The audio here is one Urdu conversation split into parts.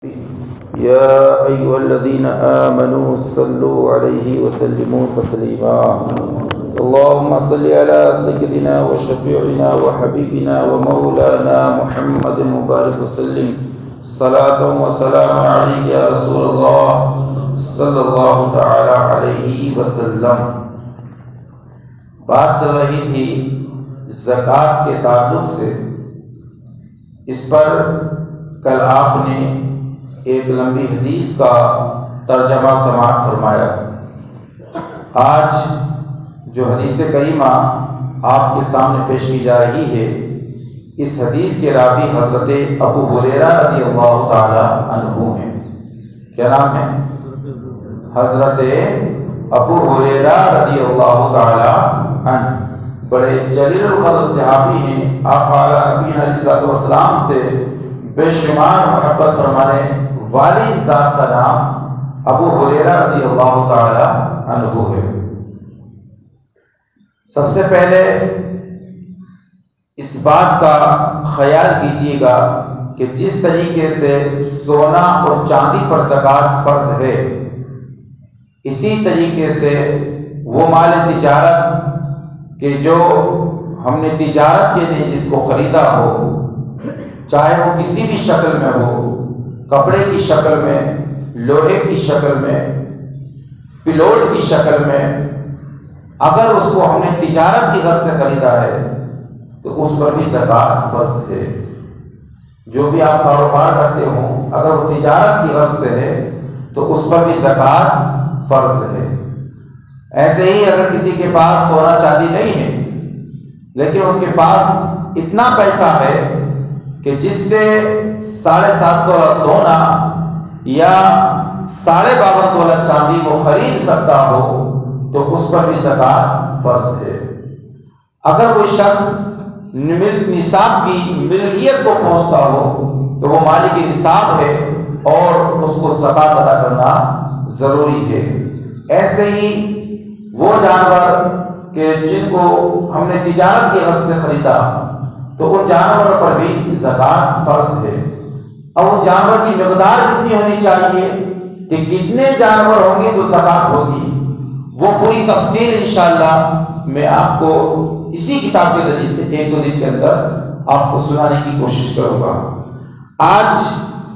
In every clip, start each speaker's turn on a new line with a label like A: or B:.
A: يا أيها الذين آمنوا صلوا عليه وسلموا تسليما اللهم صل على سيدنا وشفيعنا وحبيبنا ومولانا محمد مبارك وسلم صلاة وسلام عليك يا رسول الله صلی اللہ تعالی علیہ وسلم۔ بات چل رہی تھی زکوٰۃ کے تعلق سے، اس پر کل آپ نے ایک لمبی حدیث کا ترجمہ سماعت فرمایا۔ آج جو حدیث کریمہ آپ کے سامنے پیش کی جا رہی ہے، اس حدیث کے راوی حضرت ابو ہریرہ رضی اللہ تعالی عنہ ہیں۔ کیا نام ہے؟ حضرت ابو ہریرہ رضی اللہ تعالی عنہ، بڑے جلیل القدر صحابی ہیں۔ آپ اعلیٰ نبی علیہ الصلوۃ والسلام سے بے شمار محبت فرمانے والی ذات کا نام ابو ہریرہ رضی اللہ تعالی عنہ ہے۔ سب سے پہلے اس بات کا خیال کیجیے گا کہ جس طریقے سے سونا اور چاندی پر زکوٰۃ فرض ہے، اسی طریقے سے وہ مال تجارت کہ جو ہم نے تجارت کے لیے جس کو خریدا ہو، چاہے وہ کسی بھی شکل میں ہو، کپڑے کی شکل میں، لوہے کی شکل میں، پلوٹ کی شکل میں، اگر اس کو ہم نے تجارت کی غرض سے خریدا ہے تو اس پر بھی زکوٰۃ فرض ہے۔ جو بھی آپ کاروبار کرتے ہوں، اگر وہ تجارت کی غرض سے ہے تو اس پر بھی زکوٰۃ فرض ہے۔ ایسے ہی اگر کسی کے پاس سونا چاندی نہیں ہے لیکن اس کے پاس اتنا پیسہ ہے کہ جس سے 7.5 تولہ سونا یا 52.5 تولہ چاندی وہ خرید سکتا ہو تو اس پر بھی زکوٰۃ فرض ہے۔ اگر کوئی شخص نصاب کی ملکیت کو پہنچتا ہو تو وہ مالک نصاب ہے اور اس کو زکوٰۃ ادا کرنا ضروری ہے۔ ایسے ہی وہ جانور کہ جن کو ہم نے تجارت کی غرض سے خریدا تو ان جانوروں پر بھی زکوٰۃ فرض ہے۔ اب ان جانور کی مقدار کتنی ہونی چاہیے کہ کتنے جانور ہوں گے تو زکوٰۃ ہوگی، وہ پوری تفصیل انشاءاللہ میں آپ کو اسی کتاب کے ذریعے سے 1-2 دن کے اندر آپ کو سنانے کی کوشش کروں گا۔ آج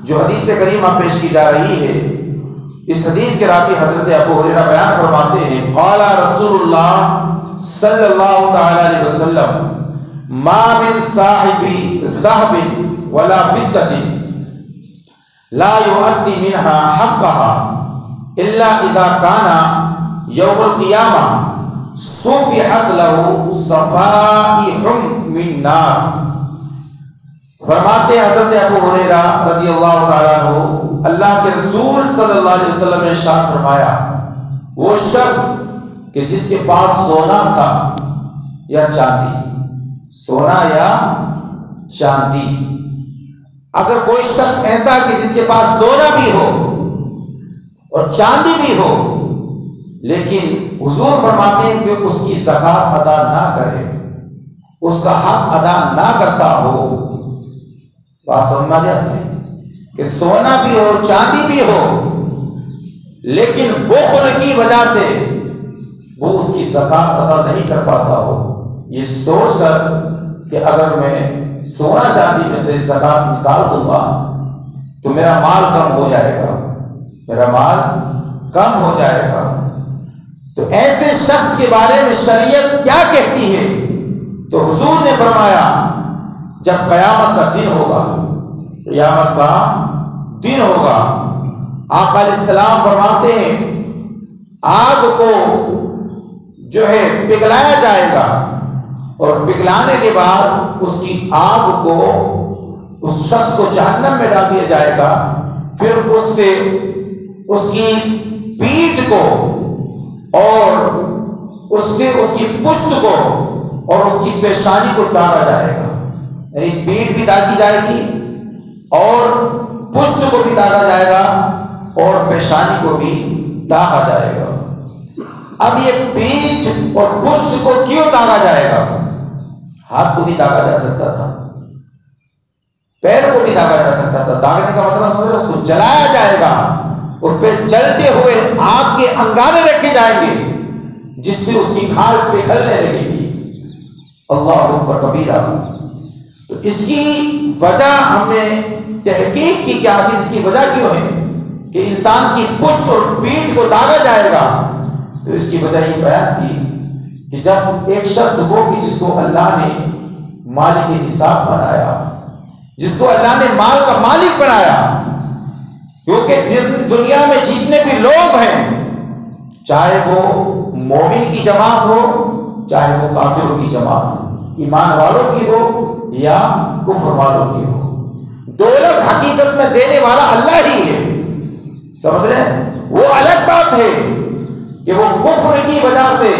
A: جو حدیث کریمہ پیش کی جا رہی ہے، اس حدیث کے راوی حضرت ابو ہریرہ بیان فرماتے ہیں، قال رسول اللہ صلی اللہ تعالی علیہ وسلم ما من صاحب ذهب ولا فضة لا يؤدي منها حقها الا اذا كان يوم القيامة صفحت له صفائح من نار۔ فرماتے حضرت ابو ہریرہ رضی اللہ تعالیٰ عنہ، اللہ کے رسول صلی اللہ علیہ وسلم نے ارشاد فرمایا، وہ شخص کہ جس کے پاس سونا تھا یا چاندی، سونا یا چاندی، اگر کوئی شخص ایسا کہ جس کے پاس سونا بھی ہو اور چاندی بھی ہو لیکن حضور فرماتے ہیں کہ اس کی زکوٰۃ ادا نہ کرے، اس کا حق ادا نہ کرتا ہو، بات سمجھ میں آتی ہے کہ سونا بھی ہو چاندی بھی ہو لیکن بخل کی وجہ سے وہ اس کی زکوٰۃ ادا نہیں کر پاتا ہو، یہ سوچ کر کہ اگر میں سونا چاندی میں سے زکوٰۃ نکال دوں گا تو میرا مال کم ہو جائے گا، میرا مال کم ہو جائے گا۔ تو ایسے شخص کے بارے میں شریعت کیا کہتی ہے؟ تو حضور نے فرمایا جب قیامت کا دن ہوگا، قیامت کا دن ہوگا، آقا علیہ السلام فرماتے ہیں آگ کو جو ہے پگھلایا جائے گا اور پگھلانے کے بعد اس کی آگ کو اس شخص کو جہنم میں ڈال دیا جائے گا، پھر اس سے اس کی پیٹھ کو اور اس سے اس کی پشت کو اور اس کی پیشانی کو داغا جائے گا، یعنی پیٹھ بھی داغی جائے گی اور پشت کو بھی داغا جائے گا اور پیشانی کو بھی داغا جائے گا۔ اب یہ پیٹھ اور پشت کو کیوں داغا جائے گا؟ ہاتھ کو بھی داغا جا سکتا تھا، پیر کو بھی داغا جا سکتا تھا. داغنے کا مطلب سمجھ لو، اس کو جلایا جائے گا، اس پہ جلتے ہوئے آگ کے انگارے رکھے جائیں گے جس سے اس کی کھال پگھلنے لگے گی. اللہ اکبر کبیرہ. تو اس کی وجہ ہم نے تحقیق کی کیا کہ اس کی وجہ کیوں ہے کہ انسان کی پشت اور پیٹھ کو داغا جائے گا. تو اس کی وجہ یہ بیان کی کہ جب ایک شخص وہ کہ جس کو اللہ نے مالک نصاب بنایا، جس کو اللہ نے مال کا مالک بنایا، کیونکہ دنیا میں جتنے بھی لوگ ہیں، چاہے وہ مومن کی جماعت ہو چاہے وہ کافروں کی جماعت ہو، ایمان والوں کی ہو یا کفر والوں کی ہو، دولت حقیقت میں دینے والا اللہ ہی ہے. سمجھ رہے ہیں؟ وہ الگ بات ہے کہ وہ کفر کی وجہ سے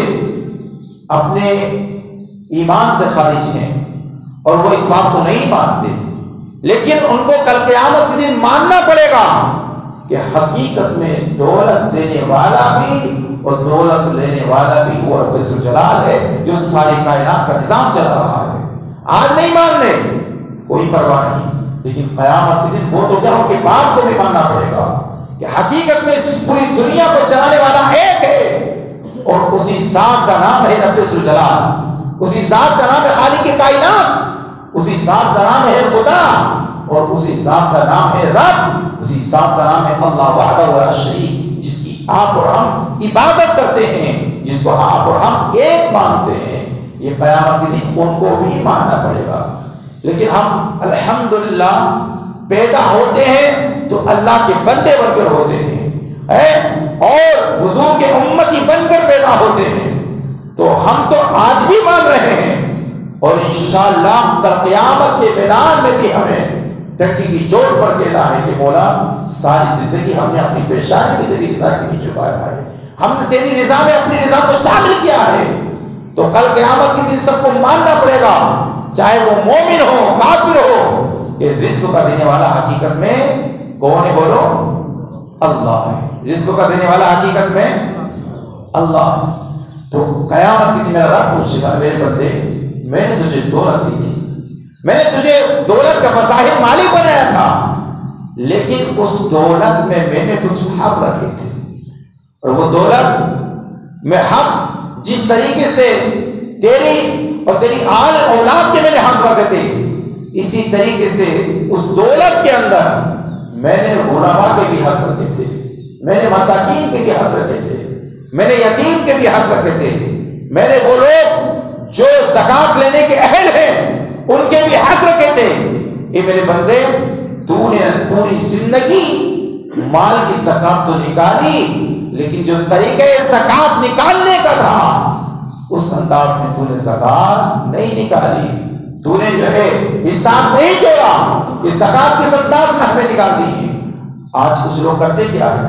A: اپنے ایمان سے خارج ہیں اور وہ اس بات کو نہیں مانتے، لیکن ان کو کل قیامت کے دن ماننا پڑے گا کہ حقیقت میں دولت دینے والا بھی اور دولت لینے والا بھی وہ رب ذوالجلال ہے جو ساری کائنات کا نظام چلا رہا ہے. آج نہیں ماننے کوئی پرواہ نہیں، لیکن قیامت کے دن وہ تو کیا ان کے باپ کو بھی ماننا پڑے گا کہ حقیقت میں اس پوری دنیا کو چلانے والا ایک ہے اور اسی ذات کا نام ہے رب ذوالجلال، اسی ذات کا نام ہے خالق کائنات، اسی ذات کا نام ہے خدا اور اسی ذات کا نام ہے رب، اسی ذات کا نام ہے اللہ وحدہ لا شریک، جس کی آپ اور ہم عبادت کرتے ہیں، جس کو آپ اور ہم ایک مانتے ہیں. یہ قیامت کے دن ان کو بھی ماننا پڑے گا. لیکن ہم الحمدللہ پیدا ہوتے ہیں تو اللہ کے بندے بن کر ہوتے ہیں اور حضور کے امتی بن کر پیدا ہوتے ہیں. تو ہم تو آج بھی مان رہے ہیں اور انشاءاللہ کل قیامت کے میدان میں بھی ہمیں ٹنکی کی چوٹ پر کہنا ہے کہ مولا ساری زندگی ہم نے اپنی پیشانی میں تیری رضا کے نیچے پایا ہے، ہم نے تیری رضا میں اپنی رضا کو شامل کیا ہے. تو کل قیامت کے دن سب کو ماننا پڑے گا، چاہے وہ مومن ہو کافر ہو، کہ رزق کا دینے والا حقیقت میں کون ہے؟ بولو اللہ ہے. رزق کا دینے والا حقیقت میں اللہ ہے. تو قیامت کے دن میرا رب پوچھے گا میرے بندے میں نے تجھے دولت دی تھی، میں نے تجھے دولت کا مظاہر مالک بنایا تھا، لیکن اس دولت میں نے کچھ حق رکھے تھے اور وہ دولت میں حق جس طریقے سے تیری اور تیری آل اولاد کے میں نے حق رکھے تھے، اسی طریقے سے اس دولت کے اندر میں نے غرباء کے بھی حق رکھے تھے، میں نے مساکین کے بھی حق رکھے تھے، میں نے یتیم کے بھی حق رکھے تھے، میں نے وہ لوگ جو زکات لینے کے اہل ہیں ان کے بھی حق رکھے تھے. اے میرے بندے تو نے پوری زندگی مال کی زکات تو نکالی، لیکن جو طریقہ زکات نکالنے کا تھا اس انداز میں تو نے زکات نہیں نکالی. تو نے جو ہے حساب نہیں جوڑا کہ زکات کس انداز میں ہمیں نکال دی ہے. آج کچھ لوگ کرتے کیا ہے،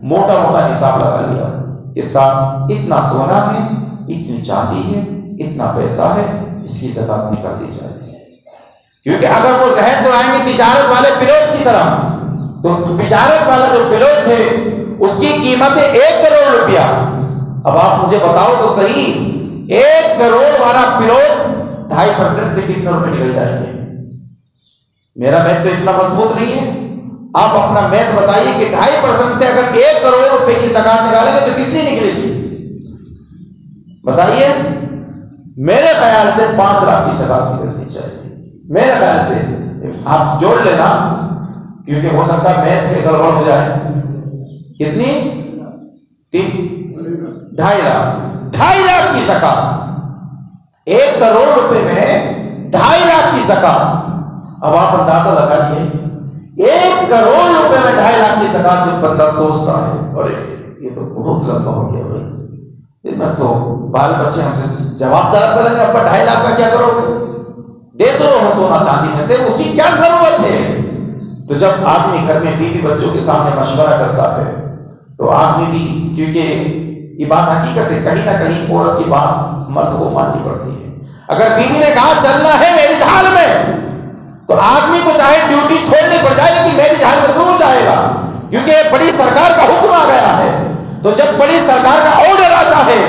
A: موٹا موٹا حساب لگا لیا کہ صاحب اتنا سونا ہے، اتنی چاندی ہے، اتنا پیسہ ہے، اس کی زکات نکال دی جائے. کیونکہ اگر وہ ذہن دلائیں گے تجارت والے پلوٹ کی طرح، تو تجارت والا جو پلوٹ ہے اس کی قیمت ہے 1 کروڑ روپیہ. اب آپ مجھے بتاؤ تو صحیح 1 کروڑ والا پلوٹ 2.5% سے کتنے روپے نکل جائیں گے؟ میرا میتھ تو اتنا مضبوط نہیں ہے، آپ اپنا میتھ بتائیے کہ 2.5% سے اگر 1 کروڑ روپے کی زکات نکالیں گے تو کتنی نکلے گی؟ بتائیے. میرے خیال سے 5 لاکھ کی زکات نکلنی چاہیے میرے خیال سے. آپ جوڑ لینا کیونکہ ہو سکتا ہے میتھ میں گڑبڑ ہو جائے. کتنی؟ 2.5 لاکھ کی زکات. 1 کروڑ روپے میں 2.5 لاکھ کی زکات. اب آپ اندازہ لگائیے 1 کروڑ روپے میں 2.5 لاکھ کی زکات. جو بندہ سوچتا ہے اور یہ تو بہت لمبا ہو گیا بھائی، میں تو بال بچے ہم سے جواب طلب کریں گے ابا 2.5 لاکھ کا کیا کرو گے؟ دے دو سونا چاندی میں سے، اس کی کیا ضرورت ہے؟ تو جب آدمی گھر میں بیوی بچوں کے سامنے مشورہ کرتا ہے تو آدمی بھی، کیونکہ یہ بات حقیقت ہے، کہیں نہ کہیں عورت کی بات مرد کو ماننی پڑتی ہے. اگر بیوی نے کہا چلنا ہے میری جہال میں تو آدمی کو چاہے ڈیوٹی چھوڑنی پڑ جائے لیکن میری جہال میں ضرور جائے گا، کیونکہ بڑی سرکار کا حکم آ گیا ہے. تو جب بڑی سرکار کا آرڈر آتا ہے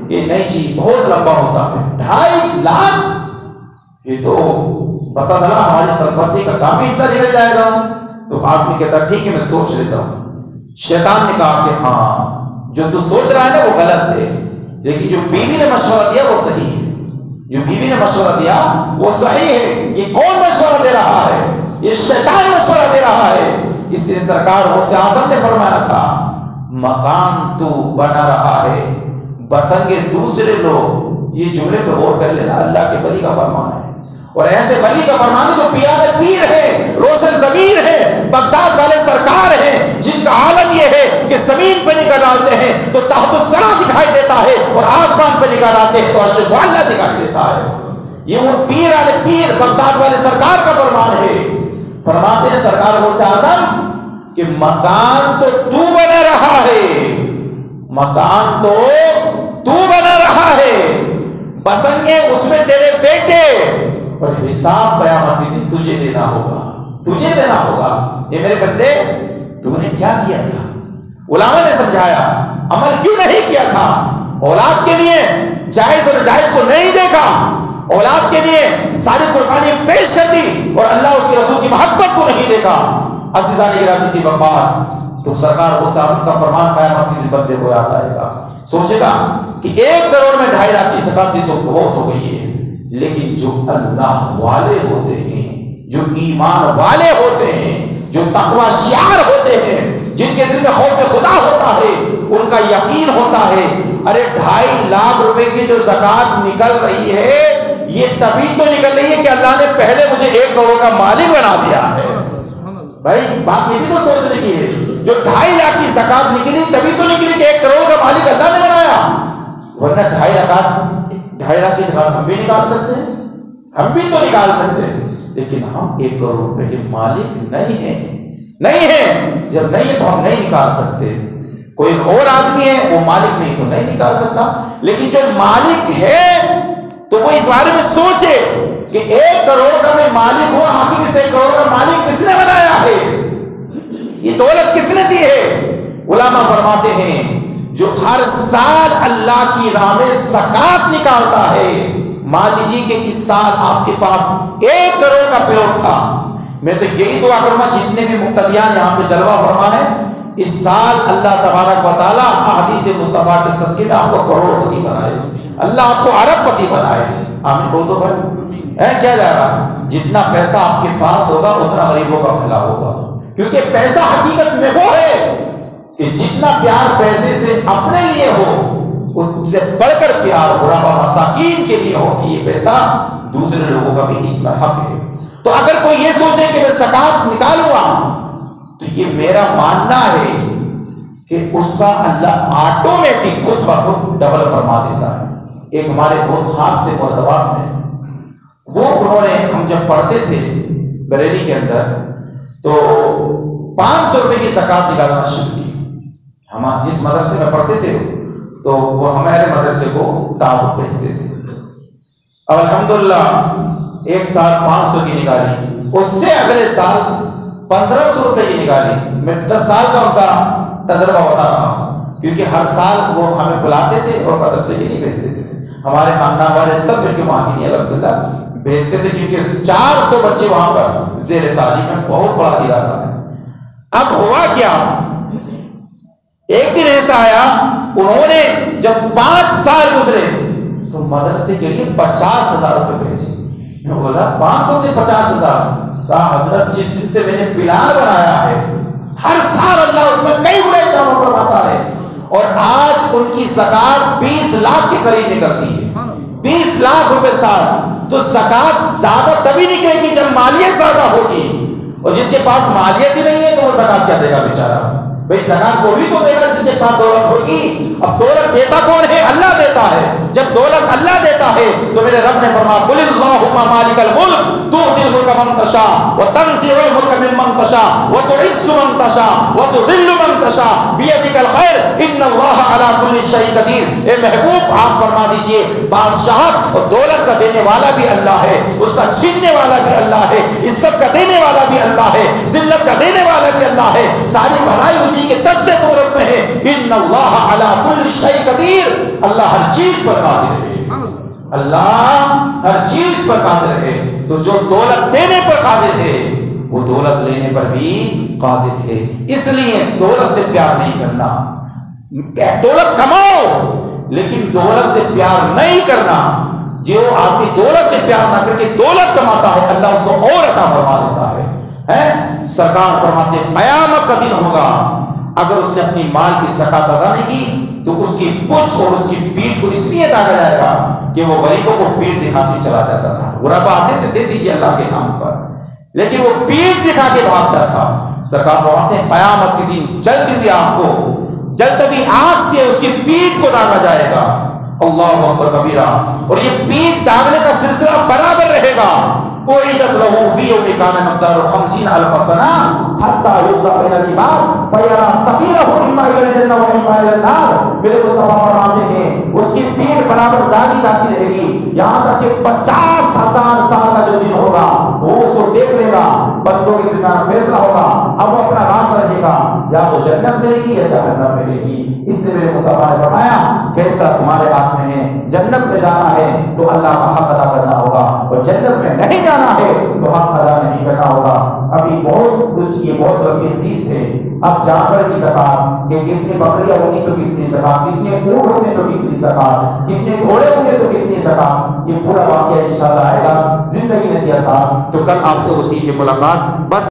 A: کہ نہیں جی بہت لمبا ہوتا ہے 2.5 لاکھ، یہ تو پتہ چلا ہماری سمپتی کا کافی حصہ نکل جائے گا. تو آدمی کہتا ٹھیک ہے میں سوچ لیتا ہوں. شیطان نے کہا کہ ہاں جو تو سوچ رہا ہے نا وہ غلط ہے، لیکن جو بیوی نے مشورہ دیا وہ صحیح ہے. جو بیوی نے مشورہ دیا وہ صحیح ہے. یہ کون مشورہ دے رہا ہے؟ یہ شیطان مشورہ دے رہا ہے. اس لیے سرکار غوث اعظم نے فرمایا تھا مکان تو بنا رہا ہے بسنگے دوسرے لوگ. یہ جملے پہ غور کر لینا، اللہ کے ولی کا فرمان ہے. اور ایسے ولی کا فرمان ہے جو پیارے پیر ہے، روشن ضمیر ہے، بغداد والے سرکار ہیں، جن کا عالم یہ ہے کہ زمین پہ نگاہ ڈالتے ہیں تو تحت الثری دکھائی دیتا ہے، اور آسمان پہ نگاہ ڈالتے ہیں تو عرش معلیٰ دکھائی دیتا ہے. یہ وہ پیر والے پیر بغداد والے سرکار کا فرمان ہے. فرماتے ہیں سرکار غوث اعظم کہ مکان تو بنا رہا ہے، مکان تو بنا رہا ہے، بسنگے اس میں تیرے بیٹے، اور حساب قیامت کے دن تجھے دینا ہوگا، تجھے دینا ہوگا. یہ میرے بندے تو نے کیا کیا تھا؟ علماء نے سمجھایا عمل کیوں نہیں کیا تھا. اولاد کے لیے جائز اور ناجائز کو نہیں دیکھا، اولاد کے لیے ساری قربانی پیش کر دی اور اللہ اس کے رسول کی محبت کو نہیں دیکھا. عزیزان گرامی سی وفات تو سرکار غوث اعظم کا فرمان قیامت کے دن بندے کو یاد آئے گا. سوچے گا کہ 1 کروڑ میں 2.5 لاکھ کی زکات دی تو بہت ہو گئی ہے، لیکن جو اللہ والے ہوتے ہیں، جو ایمان والے ہوتے ہیں، جو تقوی شعار ہوتے ہیں، جن کے دل میں خوف خدا ہوتا ہے، ان کا یقین ہوتا ہے ارے 2.5 لاکھ روپے کی جو زکات نکل رہی ہے یہ تبھی تو نکل رہی ہے کہ اللہ نے پہلے مجھے 1 کروڑ کا مالک بنا دیا ہے. بھائی بات یہ بھی تو سوچنے کی ہے، جو 2.5 لاکھ کی زکات نکلی تبھی تو نکلی کہ 1 کروڑ کا مالک اللہ نے بنایا. ورنہ 2.5 لاکھ کی زکات ہم بھی نکال سکتے ہیں، ہم بھی تو نکال سکتے ہیں، لیکن ہم 1 کروڑ روپے کے مالک نہیں ہیں. جب نہیں ہے تو ہم نہیں نکال سکتے. کوئی اور آدمی ہے وہ مالک نہیں تو نہیں نکال سکتا، لیکن جو مالک ہے تو وہ اس بارے میں سوچے کہ 1 کروڑ کا میں مالک ہوں، آخر اس 1 کروڑ کا مالک کس نے بنایا ہے، یہ دولت کس نے دی ہے. علماء فرماتے ہیں جو ہر سال اللہ کی راہ میں زکات نکالتا ہے، مان لیجیے کہ اس سال آپ کے پاس 1 کروڑ کا پیور تھا، میں تو یہی دعا کروں گا جتنے بھی مقتدیان یہاں پہ جلوہ فرما ہے اس سال اللہ تبارک و تعالیٰ احادیث مصطفیٰ کے صدقے میں آپ کو کروڑ پتی بنائے، اللہ آپ کو ارب پتی بنائے. آمین بول دو بھائی. کیا جا رہا جتنا پیسہ آپ کے پاس ہوگا اتنا غریبوں کا بھلا ہوگا، کیونکہ پیسہ حقیقت میں وہ ہے کہ جتنا پیار پیسے سے اپنے لیے ہو اس سے بڑھ کر پیار غربا مساکین کے لیے ہو کہ یہ پیسہ دوسرے لوگوں کا بھی اس میں حق ہے. تو اگر کوئی یہ سوچے کہ میں زکات نکالوں گا تو یہ میرا ماننا ہے کہ اس کا اللہ آٹومیٹک خود بخود ڈبل فرما دیتا ہے. ایک ہمارے بہت خاص تھے مرتبات میں، وہ انہوں نے ہم جب پڑھتے تھے بریلی کے اندر تو 500 روپے کی زکات نکالنا شروع کی. ہم جس مدرسے میں پڑھتے تھے تو وہ ہمارے مدرسے کو تعاون بھیجتے تھے. اب الحمدللہ 1 سال 500 کی نکالی، اس سے اگلے سال 1500 روپے کی نکالی. میں 10 سال کا ان کا تجربہ بتا رہا ہوں، کیونکہ ہر سال وہ ہمیں بلاتے تھے اور مدرسے کے لیے بھیجتے تھے. ہمارے خاندان والے سب مل کے وہاں کے لیے الحمدللہ بھیجتے تھے، کیونکہ 400 بچے وہاں پر زیر تعلیم ہے، بہت بڑا ادارہ ہے. اب ہوا کیا، ایک دن ایسا آیا انہوں نے جب 5 سال گزرے تو مدرسے کے لیے 50,000 روپے بھیجے. میں بولا 500 سے 50,000. کہا حضرت جس دن سے میں نے پلان بنایا ہے ہر سال اللہ اس میں کئی گنا اضافہ فرماتا ہے، اور آج ان کی زکات 20 لاکھ کے قریب نکلتی ہے. 20 لاکھ روپے سال. تو زکات زیادہ تبھی نکلے گی جب مالیت زیادہ ہوگی، اور جس کے پاس مالیت ہی نہیں ہے تو وہ زکات کیا دے گا بیچارہ. بھائی زکات وہی تو دے گا جس کے پاس دولت ہوگی. اب دولت دیتا کون ہے؟ اللہ دیتا ہے. جب دولت اللہ دیتا ہے تو میرے رب نے فرمایا قل اللہم مالک الملک تؤتی الملک من تشاء وتنزع الملک ممن تشاء وتعز من تشاء وتذل من تشاء بیدک الخیر ان اللہ علی کل شیء قدیر. اے محبوب آپ فرما دیجئے بادشاہت اور دولت کا دینے والا بھی اللہ ہے، اس کا چھیننے والا بھی اللہ ہے، عزت کا دینے والا بھی اللہ ہے، ذلت کا دینے والا بھی اللہ ہے. ساری بھلائی اسی کے دستے قدرت میں ہے. ان اللہ علی کل شیء قدیر. اللہ ہر چیز پر قادر ہے، اللہ ہر چیز پر قادر ہے. تو جو دولت دینے پر قادر ہے وہ دولت لینے پر بھی قادر ہے. اس لیے دولت سے پیار نہیں کرنا. دولت کماؤ لیکن دولت سے پیار نہیں کرنا. جو آدمی دولت سے پیار نہ کر کے دولت کماتا ہے اللہ اس کو اور عطا فرما دیتا ہے. سرکار فرماتے ہیں قیامت کا دن ہوگا اگر اس نے اپنی مال کی زکات ادا نہیں کی تو اس کی پشت اور اس کی پیٹھ کو اس لیے داغا جائے گا کہ وہ غریبوں کو پیٹھ دکھاتے چلا جاتا تھا. غربا آتے تھے دے دیجیے اللہ کے نام پر, لیکن وہ پیٹھ دکھا کے بھاگتا تھا. سرکار فرماتے ہیں قیامت کے دن جلتی ہوئی آگ کو جلتی ہوئی آگ سے اس کی پیٹھ کو داغا جائے گا. اللہ اکبر کبیرہ. اور یہ پیٹھ داغنے کا سلسلہ برابر رہے گا. اعدت له في يوم كان مقداره 50,000 سنة حتى يقضى بين العباد فيرى سبيله إما إلى الجنة وإما إلى النار. میرے مصطفیٰ فرماتے ہیں اس کی پیٹھ برابر داغی جاتی رہے گی یہاں تک کہ 50,000 سال کا جو دن ہوگا وہ اس کو دیکھ لے گا. بندوں کے درمیان فیصلہ ہوگا. اب وہ اپنا راستہ رہے گا, یا تو جنت ملے گی یا جہنم ملے گی. اس لیے میرے مصطفیٰ نے فرمایا فیصلہ تمہارے ہاتھ میں ہے. جنت میں جانا ہے تو اللہ کا حق ادا کرنا ہوگا, اور جنت میں نہیں جانا ہے تو حق ادا نہیں کرنا ہوگا. ابھی بہت کچھ, یہ بہت لمبی حدیث ہے. اب جانور کی زکات کہ کتنی بکریاں ہوں گی تو کتنی زکات, کتنے اونٹ ہوں گے تو کتنی زکات, کتنے گھوڑے ہوں گے تو کتنی زکات, یہ پورا واقعہ انشاءاللہ آئے گا زندگی میں دیا صاحب. تو کل آپ سے ہوتی ہے ملاقات. بس